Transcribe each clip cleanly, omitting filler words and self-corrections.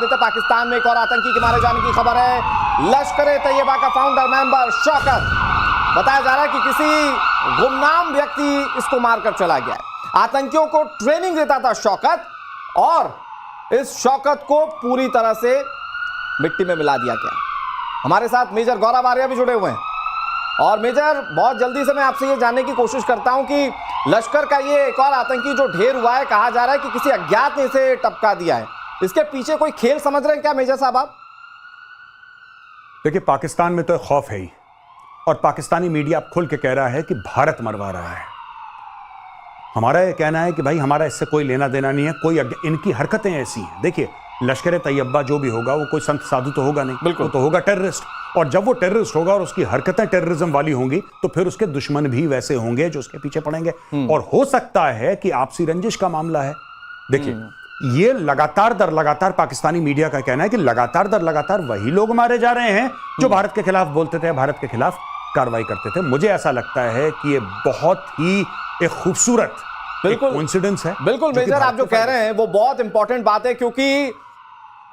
देते हैं, पाकिस्तान में एक और आतंकी के मारे जाने की खबर है। लश्कर-ए-तैयबा का फाउंडर मेंबर शौकत, बताया जा रहा है कि किसी गुमनाम व्यक्ति इसको मारकर चला गया है। आतंकियों को ट्रेनिंग देता था शौकत, और इस शौकत को पूरी तरह से मिट्टी में मिला दिया गया। हमारे साथ मेजर गौरव आर्या भी जुड़े हुए हैं। और मेजर, बहुत जल्दी से मैं आपसे ये जानने की कोशिश करता हूं कि लश्कर का ये एक और आतंकी जो ढेर हुआ है, कहा जा रहा है कि किसी अज्ञात ने इसे टपका दिया है, इसके पीछे कोई खेल समझ रहे हैं क्या मेजर साहब आप? देखिए, पाकिस्तान में तो खौफ है ही, और पाकिस्तानी मीडिया अब खुल के कह रहा है कि भारत मरवा रहा है। हमारा यह कहना है कि भाई हमारा इससे कोई लेना देना नहीं है, कोई इनकी हरकतें ऐसी हैं। देखिए, लश्कर-ए-तैयबा जो भी होगा वो कोई संत साधु तो होगा नहीं, बिल्कुल, वो तो होगा टेररिस्ट। और जब वो टेररिस्ट होगा और उसकी हरकतें टेररिज्म वाली होंगी तो फिर उसके दुश्मन भी वैसे होंगे जो उसके पीछे पड़ेंगे। और हो सकता है कि आपसी रंजिश का मामला है। देखिए, ये लगातार दर लगातार पाकिस्तानी मीडिया का कहना है कि लगातार दर लगातार वही लोग मारे जा रहे हैं जो भारत के खिलाफ बोलते थे, भारत के खिलाफ कार्रवाई करते थे। मुझे ऐसा लगता है कि ये बहुत ही एक खूबसूरत कोइंसिडेंस है। बिल्कुल मेजर, आप जो कह रहे हैं वो बहुत इंपॉर्टेंट बात है, क्योंकि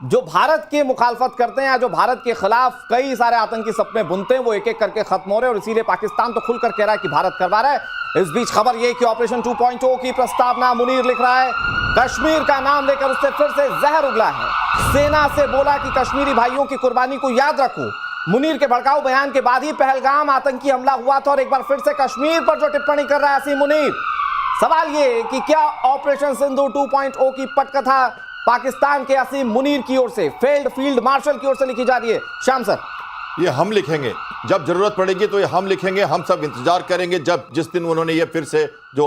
जो भारत की मुखालफत करते हैं या जो भारत के खिलाफ कई सारे आतंकी सपने बुनते हैं, वो एक एक करके खत्म हो रहे हैं। और इसीलिए पाकिस्तान तो खुलकर कह रहा है कि भारत करवा रहा है। इस बीच खबर यह कि ऑपरेशन 2.0 की प्रस्तावना, मुनीर लिख रहा है, कश्मीर का नाम लेकर उससे फिर से जहर उगला है। सेना से बोला कि कश्मीरी भाइयों की कुर्बानी को याद रखो। मुनीर के भड़काऊ बयान के बाद ही पहलगाम आतंकी हमला हुआ था, और एक बार फिर से कश्मीर पर जो टिप्पणी कर रहा है असीम मुनीर, सवाल ये कि क्या ऑपरेशन सिंदूर 2.0 की पटकथा पाकिस्तान के असीम मुनीर की ओर से, फील्ड मार्शल की ओर से लिखी जा रही है? श्याम सर, ये हम लिखेंगे, जब जरूरत पड़ेगी तो ये हम लिखेंगे। हम सब इंतजार करेंगे जब जिस दिन उन्होंने ये फिर से जो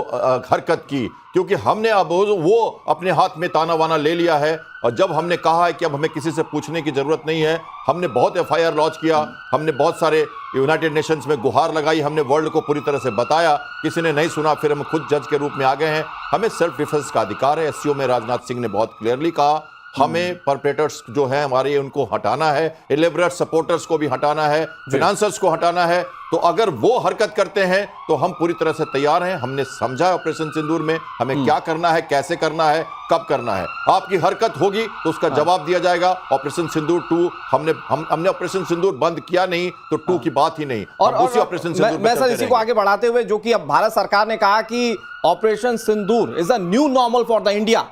हरकत की, क्योंकि हमने अब वो अपने हाथ में ताना वाना ले लिया है। और जब हमने कहा है कि अब हमें किसी से पूछने की जरूरत नहीं है, हमने बहुत FIR लॉन्च किया, हमने बहुत सारे यूनाइटेड नेशंस में गुहार लगाई, हमने वर्ल्ड को पूरी तरह से बताया, किसी ने नहीं सुना, फिर हम खुद जज के रूप में आ गए हैं। हमें सेल्फ डिफेंस का अधिकार है। SCO में राजनाथ सिंह ने बहुत क्लियरली कहा, हमें परपेट्रेटर्स जो हैं हमारे, उनको हटाना है, इलेबरेट सपोर्टर्स को भी हटाना है, फाइनेंसर्स को हटाना है। तो अगर वो हरकत करते हैं तो हम पूरी तरह से तैयार हैं। हमने समझा है ऑपरेशन सिंदूर में हमें क्या करना है, कैसे करना है, कब करना है। आपकी हरकत होगी तो उसका जवाब दिया जाएगा। ऑपरेशन सिंदूर 2 हमने ऑपरेशन सिंदूर बंद किया नहीं तो 2 की बात ही नहीं। और उसी ऑपरेशन सिंदूर मैं सर इसी को आगे बढ़ाते हुए, जो कि अब भारत सरकार ने कहा कि operation Sindoor is a new normal for the India,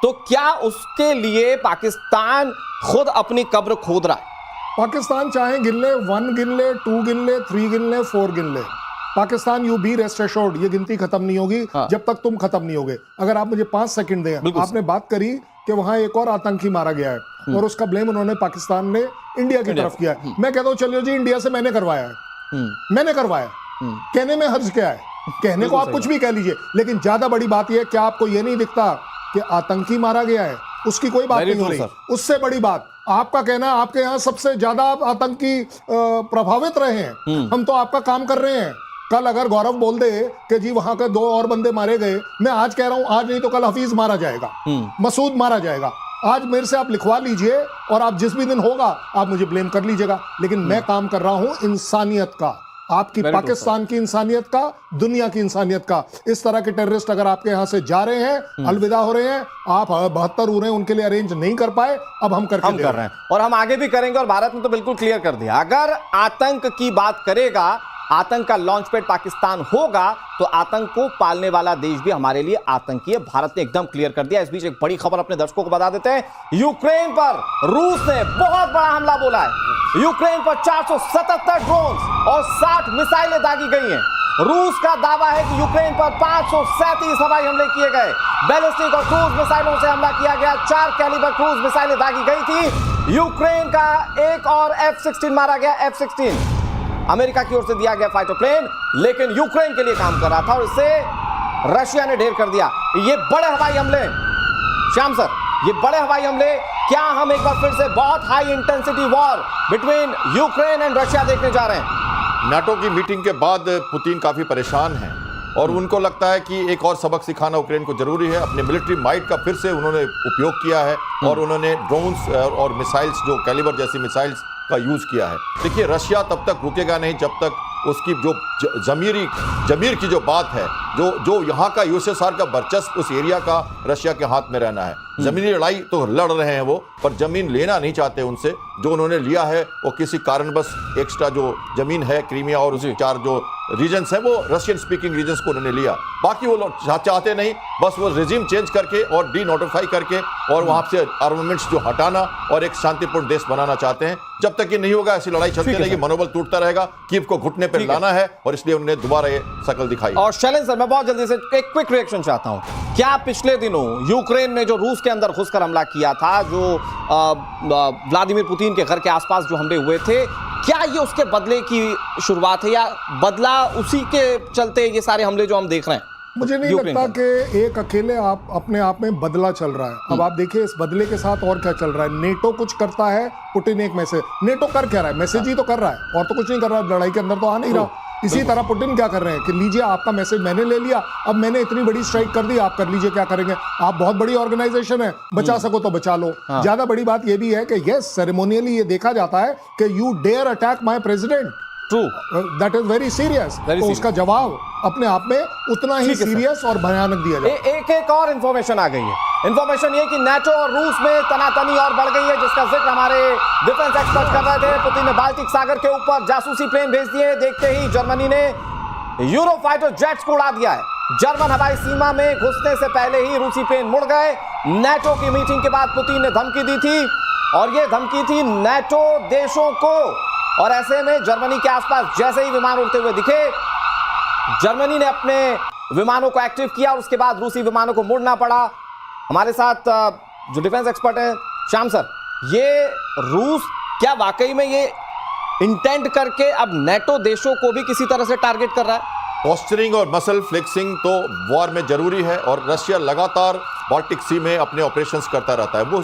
तो क्या उसके लिए पाकिस्तान खुद अपनी कब्र खोद रहा है? पाकिस्तान चाहे गिन ले, 1 गिन ले, 2 गिन ले, 3 गिन ले, 4 गिन ले, Pakistan you be rest assured, ये गिनती खत्म नहीं होगी जब तक तुम खत्म नहीं होगे। अगर आप मुझे 5 सेकंड दें, आपने बात करी कि वहां एक और आतंकी मारा गया है और उसका ब्लेम उन्होंने पाकिस्तान ने इंडिया की तरफ किया है। मैं कहता हूं चलिए जी, इंडिया से मैंने करवाया है, मैंने करवाया, कहने में हर्ज क्या है? कहने को आप कुछ भी कह लीजिए, लेकिन ज्यादा बड़ी बात यह, क्या आपको यह नहीं दिखता कि आतंकी मारा गया है? उसकी कोई बात नहीं हो रही। उससे बड़ी बात आपका कहना, आपके यहां सबसे ज्यादा आतंकी प्रभावित रहे हैं, हम तो आपका काम कर रहे हैं। कल अगर गौरव बोल दे कि जी वहां के 2 और बंदे मारे गए, मैं आज कह रहा हूं, आज नहीं तो कल हफीज मारा जाएगा, मसूद मारा जाएगा। आज मेरे से आप लिखवा लीजिए और आप जिस भी दिन होगा आप मुझे ब्लेम कर लीजिएगा, लेकिन मैं काम कर रहा हूं इंसानियत का, आपकी पाकिस्तान की इंसानियत का, दुनिया की इंसानियत का। इस तरह के टेररिस्ट अगर आपके यहां से जा रहे हैं, अलविदा हो रहे हैं, आप 72 हो रहे हैं, उनके लिए अरेंज नहीं कर पाए, अब हम कर रहे हैं और हम आगे भी करेंगे। और भारत ने तो बिल्कुल क्लियर कर दिया, अगर आतंक की बात करेगा, आतंक का लॉन्च पैड पाकिस्तान होगा, तो आतंक को पालने वाला देश भी हमारे लिए आतंकी है। भारत ने एकदम क्लियर कर दिया। इस बीच एक बड़ी खबर अपने दर्शकों को बता देते हैं, यूक्रेन पर रूस ने बहुत बड़ा हमला बोला है। यूक्रेन पर 477 ड्रोन और 60 मिसाइलें दागी गई हैं। रूस का दावा है कि यूक्रेन पर 537 हवाई हमले किए गए, बैलिस्टिक और क्रूज मिसाइलों से हमला किया गया। 4 कैलिबर क्रूज मिसाइलें दागी गई थी। यूक्रेन का एक और F-16 मारा गया। F-16 अमेरिका की ओर से दिया गया फाइटर प्लेन, लेकिन यूक्रेन के लिए काम कर रहा था और इसे रशिया ने ढेर कर दिया। ये बड़े हवाई हमले, श्याम सर, ये बड़े हवाई हमले, क्या हम एक बार फिर से बहुत high intensity war between Ukraine and Russia देखने जा रहे हैं? नाटो की मीटिंग के बाद पुतिन काफी परेशान हैं और उनको लगता है कि एक और सबक सिखाना यूक्रेन को जरूरी है। अपने मिलिट्री माइट का फिर से उन्होंने उपयोग किया है और उन्होंने ड्रोन्स और मिसाइल्स, जो कैलिबर जैसी मिसाइल्स का यूज किया है। देखिए, रशिया तब तक रुकेगा नहीं जब तक उसकी जो जमीर की जो बात है, जो यहाँ का यूएसएसआर का वर्चस्व उस एरिया का रशिया के हाथ में रहना है। जमीनी लड़ाई तो लड़ रहे हैं वो, पर जमीन लेना नहीं चाहते उनसे। जो उन्होंने लिया है वो किसी कारणवश एक्स्ट्रा जो जमीन है क्रीमिया और उसके 4 जो रीजन्स हैं वो रशियन स्पीकिंग रीजन्स को उन्होंने लिया। बाकी वो लोग चाहते नहीं, बस वो रेजिम चेंज करके और डी नोटिफाई करके और वहां से आर्मामेंट्स जो हटाना और एक शांतिपूर्ण देश बनाना चाहते हैं। जब तक ये नहीं होगा ऐसी लड़ाई चलती रहेगी, मनोबल टूटता रहेगा, कीव को घुटने पर लाना है और इसलिए उन्होंने दोबारा ये शकल दिखाई। और शैलेंद्र सर, मैं बहुत जल्दी से एक क्विक रिएक्शन चाहता हूं। क्या पिछले दिनों यूक्रेन ने जो रूस के अंदर घुसकर हमला किया था, जो व्लादिमीर पुतिन के घर के आसपास जो हमले हुए थे, क्या ये उसके बदले की शुरुआत है या बदला उसी के चलते ये सारे हमले जो हम देख रहे हैं? मुझे नहीं लगता कि एक अकेले आप अपने आप में बदला चल रहा है। अब आप देखिए इस बदले के साथ और क्या चल रहा है। नेटो कुछ करता है, पुतिन एक मैसेज, नेटो कर क्या रहा है? मैसेज ही तो कर रहा है और तो कुछ नहीं कर रहा है, लड़ाई के अंदर तो आ नहीं रहा। इसी तरह पुतिन क्या कर रहे हैं कि लीजिए आपका मैसेज मैंने ले लिया, अब मैंने इतनी बड़ी स्ट्राइक कर दी, आप कर लीजिए क्या करेंगे। आप बहुत बड़ी ऑर्गेनाइजेशन है, बचा सको तो बचा लो। ज्यादा बड़ी बात यह भी है कि यस, सेरेमोनियली ये देखा जाता है कि you dare attack my president, true, that is very serious. तो उसका जवाब अपने आप में उतना ही सीरियस और भयानक दिया जाए। एक और इंफॉर्मेशन आ गई है। इंफॉर्मेशन ये कि नाटो और रूस में तनातनी और बढ़ गई है, जिसका जिक्र हमारे डिफेंस एक्सपर्ट कर रहे थे। पुतिन ने बाल्टिक सागर के ऊपर जासूसी प्लेन भेज दिए। देखते ही जर्मनी ने यूरोफाइटर जेट्स को उड़ा दिया है। जर्मन हवाई सीमा में घुसने से पहले ही रूसी प्लेन मुड़ गए। नाटो की मीटिंग के बाद पुतिन ने धमकी दी थी और यह धमकी थी नाटो देशों को। और ऐसे में जर्मनी के आसपास जैसे ही विमान उड़ते हुए दिखे, जर्मनी ने अपने विमानों को एक्टिव किया और उसके बाद रूसी विमानों को मुड़ना पड़ा। हमारे साथ जो डिफेंस एक्सपर्ट है श्याम सर, ये रूस क्या वाकई में ये इंटेंट करके अब नाटो देशों को भी किसी तरह से टारगेट कर रहा है? पोस्चरिंग और मसल फ्लेक्सिंग तो वॉर में जरूरी है और रशिया लगातार बाल्टिक सी में अपने ऑपरेशंस करता रहता है। वो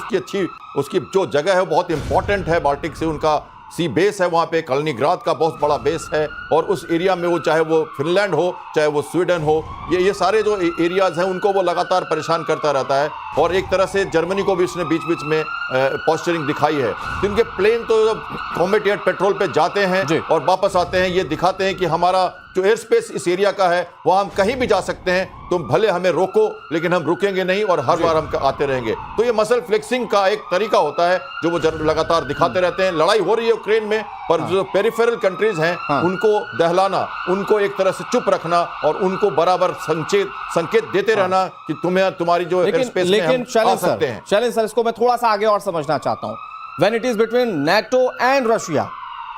उसकी जो जगह है वो बहुत इंपॉर्टेंट है। बाल्टिक सी उनका सी बेस है, वहाँ पे कलिनिंग्राड का बहुत बड़ा बेस है और उस एरिया में वो चाहे वो फिनलैंड हो चाहे वो स्वीडन हो, ये सारे जो एरियाज हैं उनको वो लगातार परेशान करता रहता है। और एक तरह से जर्मनी को भी उसने बीच बीच में पोस्चरिंग दिखाई है। तो इनके प्लेन तो कॉम्बैट एयर पेट्रोल पे जाते हैं और वापस आते हैं, ये दिखाते हैं कि हमारा जो एयर स्पेस इस एरिया का है वहाँ हम कहीं भी जा सकते हैं, तुम भले हमें रोको लेकिन हम रुकेंगे नहीं और हर बार हम आते रहेंगे। तो ये मसल फ्लेक्सिंग का एक तरीका होता है जो वो लगातार दिखाते रहते हैं। लड़ाई हो रही है यूक्रेन में, पर जो पेरिफेरल कंट्रीज हैं उनको दहलाना, उनको एक तरह से चुप रखना और उनको बराबर संकेत देते रहना कि तुम्हारी जो एयर स्पेस में हम आ सकते हैं। शैलेंद्र सर, इसको मैं थोड़ा सा आगे और समझना चाहता हूं। When it is between NATO and Russia,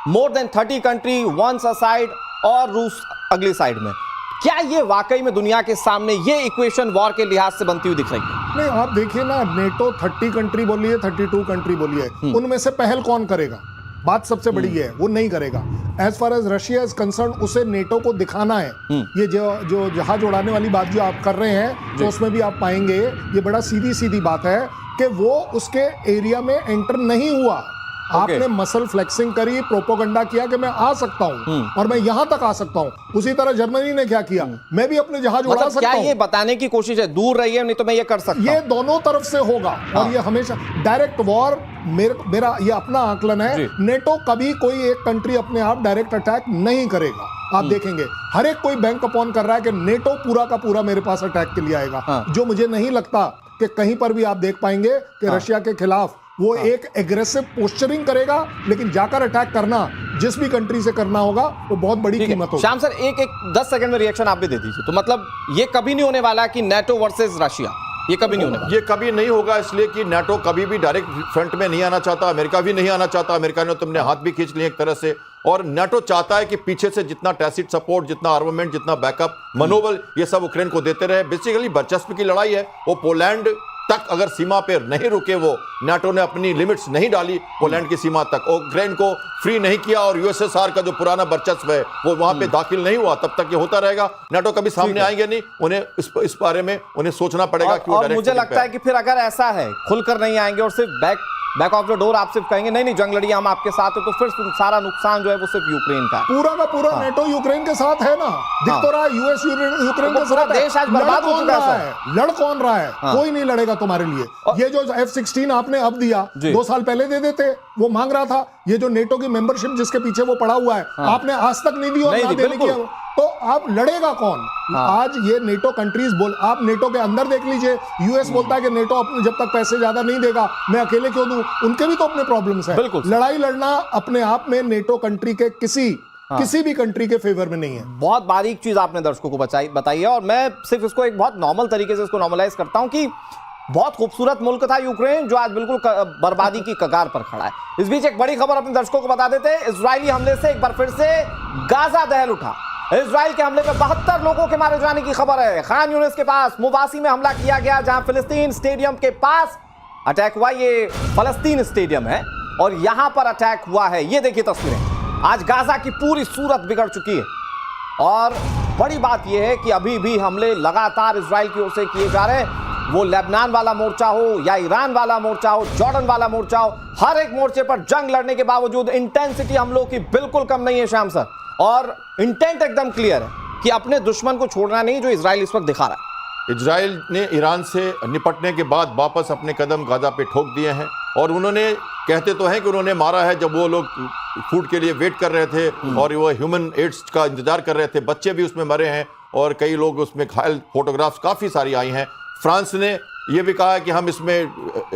more than 30 country once a side और रूस अगली साइड में, क्या ये वाकई में दुनिया के सामने ये इक्वेशन वॉर के लिहाज से बनती हुई दिख रही है? नहीं, आप देखिए ना, नेटो 30 कंट्री बोली है, 32 कंट्री बोली है, उनमें से पहल कौन करेगा? बात सबसे बड़ी है, वो नहीं करेगा। As far as Russia is concern, उसे नेटो को दिखाना है। ये जो जहाज उड़ाने वाली बात जो आप कर रहे हैं, तो उसमें भी आप पाएंगे ये बड़ा सीधी बात है कि वो उसके एरिया में एंटर नहीं हुआ। आपने मसल फ्लेक्सिंग करी, प्रोपोगंडा किया कि मैं आ सकता हूं और मैं यहां तक आ सकता हूं। उसी तरह जर्मनी ने क्या किया, मैं भी अपने जहाज उड़ा सकता हूं। क्या ये बताने की कोशिश है दूर रहिए नहीं तो मैं ये कर सकता हूं? ये दोनों तरफ से होगा और ये हमेशा डायरेक्ट वॉर, मेरा ये अपना आकलन है, नेटो कभी कोई एक कंट्री अपने आप डायरेक्ट अटैक नहीं करेगा। आप देखेंगे हर एक कोई बैंक अपॉन कर रहा है कि नेटो पूरा का पूरा मेरे पास अटैक के लिए आएगा। जो मुझे नहीं लगता कि कहीं पर भी आप देख पाएंगे कि रशिया के खिलाफ वो एक एग्रेसिव पोस्चरिंग करेगा, लेकिन जाकर अटैक करना जिस भी कंट्री से करना होगा वो बहुत बड़ी कीमत होगी। श्याम सर, एक 10 सेकंड में रिएक्शन आप भी दे दीजिए। तो मतलब ये कभी नहीं होने वाला कि नाटो वर्सेस रशिया, ये कभी नहीं होने वाला? ये कभी नहीं होगा, इसलिए कि नाटो कभी भी डायरेक्ट फ्रंट में नहीं आना चाहता, अमेरिका भी नहीं आना चाहता। अमेरिका ने तुमने हाथ भी खींच लिए एक तरह से, और नाटो चाहता है कि पीछे से जितना टैसिट सपोर्ट, जितना आर्मामेंट, जितना बैकअप, मनोबल, ये सब यूक्रेन को देते रहे। बेसिकली वर्चस्व की लड़ाई है। वो पोलैंड तक अगर सीमा पे नहीं रुके, वो नाटो ने अपनी लिमिट्स नहीं डाली पोलैंड की सीमा तक, यूक्रेन को फ्री नहीं किया और यूएसएसआर का जो पुराना वर्चस्व है वो वहां पे दाखिल नहीं हुआ, तब तक ये होता रहेगा। नाटो कभी सामने आएंगे नहीं, उन्हें इस बारे में उन्हें सोचना पड़ेगा कि और मुझे लगता है कि फिर अगर ऐसा है खुलकर नहीं आएंगे और सिर्फ back back of the door आप सिर्फ कहेंगे नहीं नहीं जंग लड़िए हम आपके साथ है, तो फिर सारा नुकसान जो है वो सिर्फ यूक्रेन का है। पूरा का पूरा नेटो यूक्रेन के साथ है ना, दिख तो रहा है यूएस यूक्रेन के पूरा साथ देश आज बर्बाद हो चुका है। लड़ कौन रहा है? कोई नहीं लड़ेगा तुम्हारे लिए। ये जो F-16 आपने अब दिया, 2 साल पहले दे देते, वो मांग रहा था। ये जो नेटो की मेंबरशिप जिसके पीछे वो पड़ा हुआ है, आपने आज तक नहीं दी और ना देने की, तो आप लड़ेगा कौन? आज ये नेटो कंट्रीज बोल, आप नेटो के अंदर देख लीजिए, यूएस बोलता है कि नेटो अपने जब तक पैसे ज्यादा नहीं देगा मैं अकेले क्यों दूं? उनके भी तो अपने प्रॉब्लम्स हैं। लड़ाई लड़ना अपने आप में नेटो कंट्री के किसी भी कंट्री के फेवर में नहीं है। बहुत बारीक चीज आपने दर्शकों को बताई है, और मैं सिर्फ इसको एक बहुत नॉर्मल तरीके से इसको नॉर्मलाइज करता हूं कि बहुत खूबसूरत मुल्क था यूक्रेन जो आज बिल्कुल बर्बादी की कगार पर खड़ा है। इस बीच एक बड़ी खबर अपने दर्शकों को बता देते हैं। इजरायली हमले से एक बार फिर से गाजा दहल उठा। इजराइल के हमले में 72 लोगों के मारे जाने की खबर है। खान यूनिस के पास मुवासी में हमला किया गया, जहां फिलिस्तीन स्टेडियम के पास अटैक हुआ। ये फलस्तीन स्टेडियम है और यहां पर अटैक हुआ है। ये देखिए तस्वीरें। आज गाजा की पूरी सूरत बिगड़ चुकी है और बड़ी बात यह है कि अभी भी हमले लगातार इजराइल की ओर से किए जा रहे हैं। वो लेबनान वाला मोर्चा हो या ईरान वाला मोर्चा हो, जॉर्डन वाला मोर्चा हो, हर एक मोर्चे पर जंग लड़ने के बावजूद इंटेंसिटी हमलों की बिल्कुल कम नहीं है श्याम सर, और इंटेंट एकदम क्लियर है कि अपने दुश्मन को छोड़ना नहीं, जो इजराइल इस वक्त दिखा रहा है। इजराइल ने ईरान से निपटने के बाद वापस अपने कदम गाजा पे ठोक दिए हैं, और उन्होंने कहते तो हैं कि उन्होंने मारा है जब वो लोग फूड के लिए वेट कर रहे थे और वो ह्यूमन एड्स का इंतजार कर रहे थे। बच्चे भी उसमें मरे हैं और कई लोग उसमें घायल, फोटोग्राफ्स काफ़ी सारी आई हैं। फ्रांस ने ये भी कहा है कि हम इसमें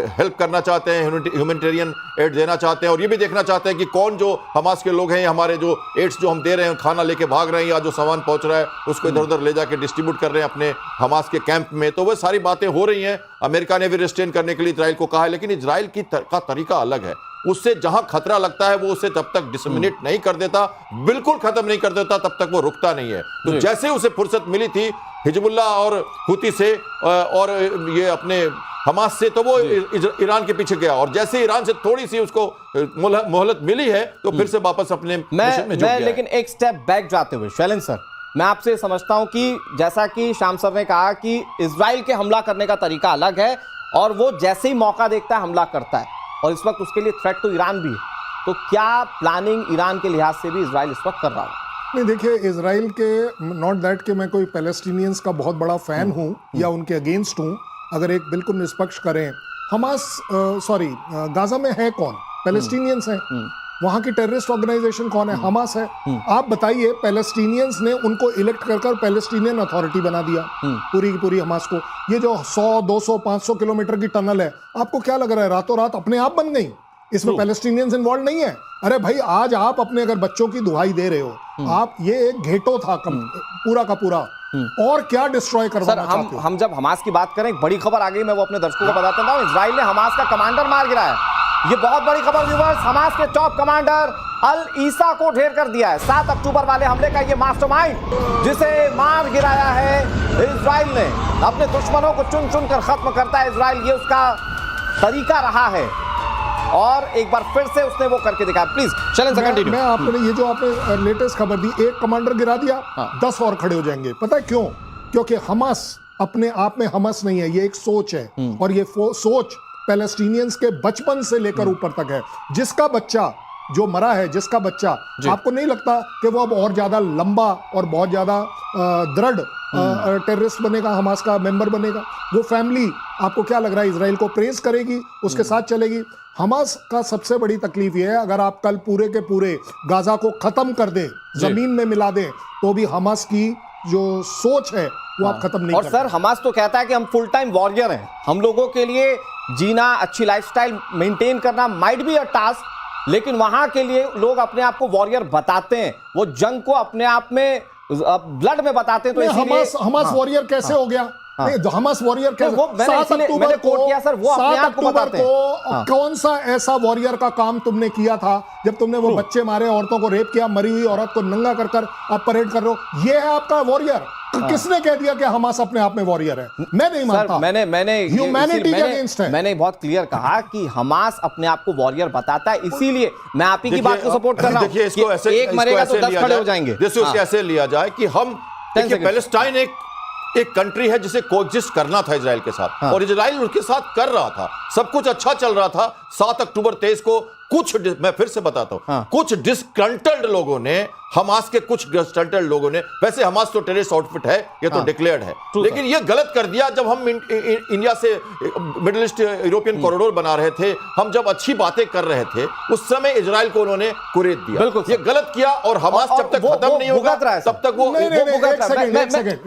हेल्प करना चाहते हैं, ह्यूमैनिटेरियन एड देना चाहते हैं, और ये भी देखना चाहते हैं कि कौन जो हमास के लोग हैं, हमारे जो एड्स जो हम दे रहे हैं, खाना लेके भाग रहे हैं या जो सामान पहुंच रहा है उसको इधर उधर ले जाके डिस्ट्रीब्यूट कर रहे हैं अपने हमास के कैंप में। तो वो सारी बातें हो रही हैं। अमेरिका ने भी रिस्ट्रेन करने के लिए इजराइल को कहा है, लेकिन इजराइल का तरीका अलग है। उससे जहां खतरा लगता है वो उसे तब तक डिसमिनेट नहीं कर देता, बिल्कुल खत्म नहीं कर देता, तब तक वो रुकता नहीं है। तो जैसे उसे फुर्सत मिली थी हिजबुल्ला और हुती से और ये अपने हमास से, तो वो ईरान के पीछे गया, और जैसे ईरान से थोड़ी सी उसको मोहलत मिली है तो फिर से वापस अपने मिशन में जुट गया। लेकिन एक स्टेप बैक जाते हुए शैलेंद्र सर, मैं आपसे समझता हूं कि जैसा कि श्याम सर ने कहा कि इजराइल के हमला करने का तरीका अलग है और वो जैसे ही मौका देखता है हमला करता है, और इस वक्त उसके लिए थ्रेट तो ईरान भी है। तो क्या प्लानिंग ईरान के लिहाज से भी इजराइल इस वक्त कर रहा है? नहीं, देखिए, इजराइल के नॉट दैट कि मैं कोई पैलेस्टीनियंस का बहुत बड़ा फैन हूं या उनके अगेंस्ट हूं। अगर एक बिल्कुल निष्पक्ष करें, हमास गाजा में है कौन? पैलेस्टीनियंस हैं। वहां की टेररिस्ट ऑर्गेनाइजेशन कौन है? हमास है। आप बताइए, पैलेस्टीनियंस ने उनको इलेक्ट कर पैलेस्टीनियन अथॉरिटी बना दिया पूरी की पूरी हमास को। ये जो 100, 200, 500 किलोमीटर की टनल है, आपको क्या लग रहा है रातों रात अपने आप बन गई? इसमें पैलेस्टीनियंस इन्वॉल्व नहीं है। अरे भाई, आज आप अपने अगर बच्चों की दुहाई दे रहे हो, आप ये एक घेटो था पूरा का पूरा, और क्या डिस्ट्रॉय करवाना चाहते हो? हम जब हमास की बात करें, एक बड़ी खबर आ गई, मैं वो अपने दर्शकों को बताता हूं। इजराइल ने हमास का कमांडर मार गिराया। ये बहुत बड़ी खबर व्यूअर्स। हमास के टॉप कमांडर अल ईसा को ढेर कर दिया है। 7 अक्टूबर वाले हमले का ये मास्टरमाइंड जिसे मार गिराया है इजराइल ने। अपने दुश्मनों को चुन चुन कर खत्म करता है इजराइल, ये उसका तरीका रहा है, और एक बार फिर से उसने वो करके दिखाया। प्लीज चलें, कंटिन्यू। मैं आपने ये जो आपने लेटेस्ट खबर दी, एक कमांडर गिरा दिया, 10 और खड़े हो जाएंगे। पता है क्यों? क्योंकि हमास अपने आप में हमास नहीं है, ये एक सोच है, और ये सोच पैलेस्टीनियंस के बचपन से लेकर ऊपर तक है। जिसका बच्चा जो मरा है, जिसका बच्चा, आपको नहीं लगता कि वो अब और ज्यादा लंबा और बहुत ज्यादा दृढ़ टेररिस्ट बनेगा, हमास का मेंबर बनेगा? वो फैमिली, आपको क्या लग रहा है, इजराइल को प्रेज करेगी, उसके साथ चलेगी? हमास का सबसे बड़ी तकलीफ यह है, अगर आप कल पूरे के पूरे गाजा को खत्म कर दें, जमीन में मिला दें, तो भी हमास की जो सोच है वो आप खत्म नहीं और सर, हमास तो कहता है कि हम फुल टाइम वॉरियर हैं, हम लोगों के लिए जीना, अच्छी लाइफस्टाइल मेंटेन करना माइट बी अ टास्क, लेकिन वहां के लिए लोग अपने आप को वॉरियर बताते हैं, वो जंग को अपने आप में ब्लड में बताते हैं। तो हमास वॉरियर कैसे हो गया? नहीं, हमास वॉरियर कैसे? 7 अक्टूबर को, वो अपने आप को बताते हैं। कौन सा ऐसा वॉरियर का काम तुमने किया था जब तुमने वो बच्चे मारे, औरतों को रेप किया, मरी हुई औरत को नंगा कर कर आप परेड कर रहे हो? ये है आपका वॉरियर? किसने कह दिया कि हमास अपने आप में वॉरियर है? मैं नहीं मानता। मैंने ह्यूमैनिटी के अगेंस्ट है। मैंने बहुत क्लियर कहा कि हमास अपने आप को वॉरियर बताता है, इसीलिए मैं आप ही की बात को सपोर्ट कर रहा हूं। देखिए, इसको ऐसे एक मरेगा तो 10 खड़े हो जाएंगे। जैसे उसको ऐसे लिया जाए कि हम, देखिए, पैलेस्टाइन एक कंट्री है जिसे कोएग्जिस्ट करना था इजराइल के साथ, और इजराइल उनके साथ कर रहा था। सब कुछ अच्छा चल रहा था। 7 अक्टूबर 23 को मैं फिर से बताता हूं, कुछ डिस्कंटल्ड लोगों ने, हमास के कुछ डिस्कंटल्ड लोगों ने, वैसे हमास तो टेररिस्ट आउटफिट है, ये तो डिक्लेयर्ड है, लेकिन ये गलत कर दिया जब हम इंडिया से मिडिल ईस्ट यूरोपियन कॉरिडोर बना रहे थे, हम जब अच्छी बातें कर रहे थे, उस समय इजराइल को उन्होंने कुरेद दिया। ये गलत किया, और हमास जब तक खत्म नहीं होगा तब तक वो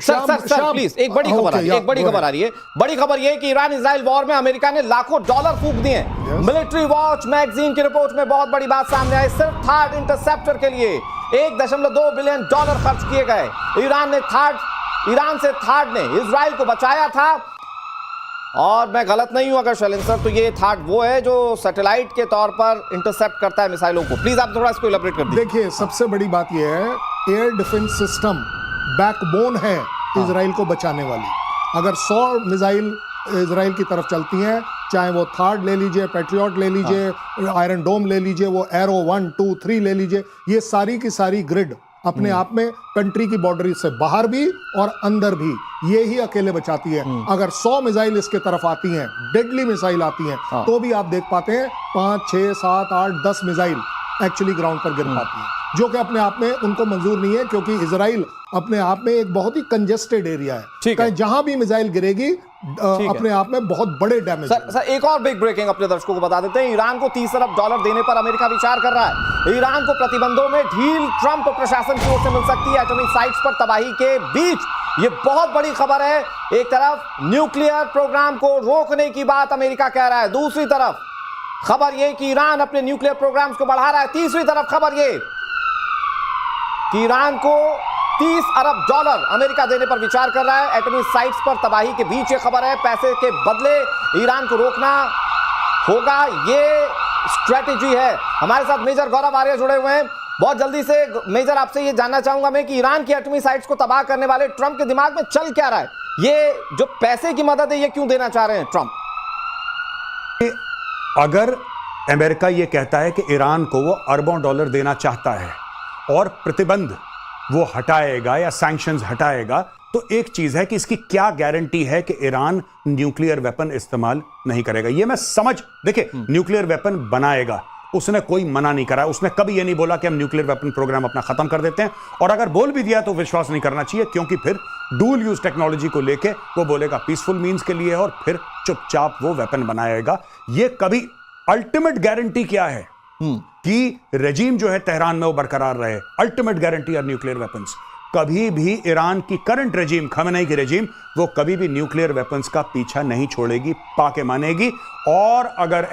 सर प्लीज, एक बड़ी खबर आ रही है, एक बड़ी खबर आ रही है। बड़ी खबर यह है कि ईरान इजराइल वॉर में अमेरिका ने लाखों डॉलर फूंक दिए। मिलिट्री वॉच मैगजीन की रिपोर्ट में बहुत बड़ी बात सामने आई। सिर्फ थर्ड इंटरसेप्टर के लिए 1.2 बिलियन डॉलर खर्च किए गए। ईरान से थर्ड ने इजराइल को बचाया था। और मैं गलत नहीं हूं अगर शैलेंद्र सर, तो ये थर्ड वो है जो सैटेलाइट के तौर पर इंटरसेप्ट करता है मिसाइलों को। प्लीज आप थोड़ा इसको इलैबोरेट कर दीजिए। देखिए, सबसे बड़ी बात यह है, एयर डिफेंस सिस्टम बैकबोन है इजराइल को बचाने वाली। अगर 100 मिसाइल इजराइल की तरफ चलती हैं, चाहे वो थार्ड ले लीजिए, पैट्रियट ले लीजिए, आयरन डोम ले लीजिए, वो एरो 1, 2, 3 ले लीजिए, ये सारी की सारी ग्रिड अपने आप में कंट्री की बाउंड्री से बाहर भी और अंदर भी ये ही अकेले बचाती है। अगर 100 मिसाइल इसके तरफ आती हैं, डेडली मिसाइल आती हैं, तो भी आप देख पाते हैं 5, 6, 7, 8, 10 मिसाइल एक्चुअली ग्राउंड पर गिर पाती है, जो कि अपने आप में उनको मंजूर नहीं है, क्योंकि इजराइल अपने आप में एक बहुत ही कंजेस्टेड एरिया है। कहीं जहां भी मिसाइल गिरेगी अपने आप में बहुत बड़े डैमेज। सर एक और बिग ब्रेकिंग अपने दर्शकों को बता देते हैं। ईरान को 30 अरब डॉलर देने पर अमेरिका विचार कर रहा है। ईरान को प्रतिबंधों में ढील ट्रंप प्रशासन की ओर से मिल सकती है एटॉमिक साइट्स पर तबाही के बीच। ये बहुत बड़ी खबर है। एक तरफ न्यूक्लियर प्रोग्राम को रोकने की बात अमेरिका कह रहा है, दूसरी तरफ खबर यह कि ईरान अपने न्यूक्लियर प्रोग्राम्स को बढ़ा रहा है, तीसरी तरफ खबर यह कि ईरान को 30 अरब डॉलर अमेरिका देने पर विचार कर रहा है एटॉमिक साइट्स पर तबाही के बीच। ये खबर है, पैसे के बदले ईरान को रोकना होगा, ये स्ट्रेटेजी है। हमारे साथ मेजर गौरव आर्य जुड़े हुए हैं। बहुत जल्दी से मेजर, आपसे ये जानना चाहूंगा मैं कि ईरान की एटॉमिक साइट्स को तबाह करने वाले ट्रंप के दिमाग में चल क्या रहा है? ये जो पैसे की मदद है, ये क्यों देना चाह रहे हैं ट्रंप? अगर अमेरिका यह कहता है कि ईरान को वो अरबों डॉलर देना चाहता है और प्रतिबंध वो हटाएगा या सैंक्शंस हटाएगा, तो एक चीज है कि इसकी क्या गारंटी है कि ईरान न्यूक्लियर वेपन इस्तेमाल नहीं करेगा। ये मैं देखिए, न्यूक्लियर वेपन बनाएगा, उसने कोई मना नहीं करा, उसने कभी ये नहीं बोला कि हम न्यूक्लियर वेपन प्रोग्राम अपना खत्म कर देते हैं। और अगर बोल भी दिया तो विश्वास नहीं करना चाहिए, क्योंकि फिर डुअल यूज टेक्नोलॉजी को लेके वो बोलेगा पीसफुल मीन्स के लिए, और फिर चुपचाप वो वेपन बनाएगा। ये कभी अल्टीमेट गारंटी क्या है कि रेजीम जो है तेहरान में वो बरकरार रहे, अल्टीमेट गारंटी और न्यूक्लियर वेपन्स। कभी भी ईरान की करंट रेजीम, खमेनेई की रेजीम, वो कभी भी न्यूक्लियर वेपन्स का पीछा नहीं छोड़ेगी, पाके मानेगी। और अगर